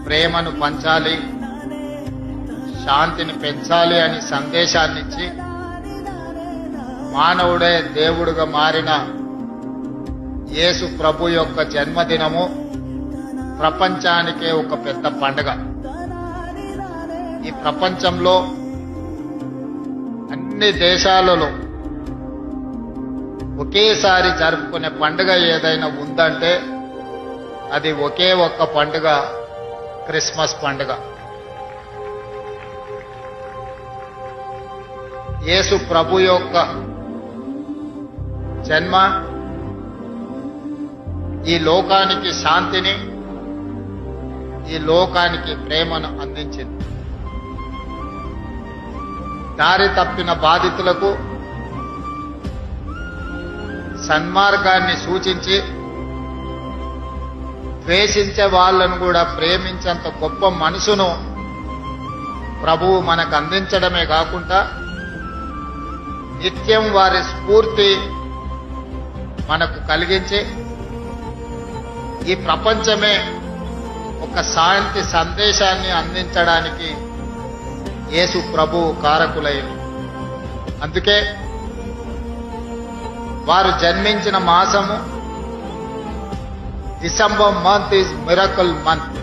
ప్రేమను పంచాలి, శాంతిని పెంచాలి అని సందేశాన్నిచ్చి మానవుడే దేవుడుగా మారిన యేసు ప్రభు యొక్క జన్మదినము ప్రపంచానికే ఒక పెద్ద పండుగ. ఈ ప్రపంచంలో అన్ని దేశాలలో ఒకేసారి జరుపుకునే పండుగ ఏదైనా ఉందంటే అది ఒకే ఒక్క పండుగ, క్రిస్మస్ పండుగ. యేసు ప్రభు యొక్క జన్మ ఈ లోకానికి శాంతిని, ఈ లోకానికి ప్రేమను అందించింది. దారి తప్పిన బాధితులకు సన్మార్గాన్ని సూచించి ద్వేషించే వాళ్ళను కూడా ప్రేమించేంత గొప్ప మనసును ప్రభువు మనకు అందించడమే కాకుండా నిత్యం వారి స్ఫూర్తి మనకు కలిగించి ఈ ప్రపంచమే ఒక శాంతి సందేశాన్ని అందించడానికి యేసు ప్రభువు కారకులైన. అందుకే వారు జన్మించిన మాసము December month is miracle month.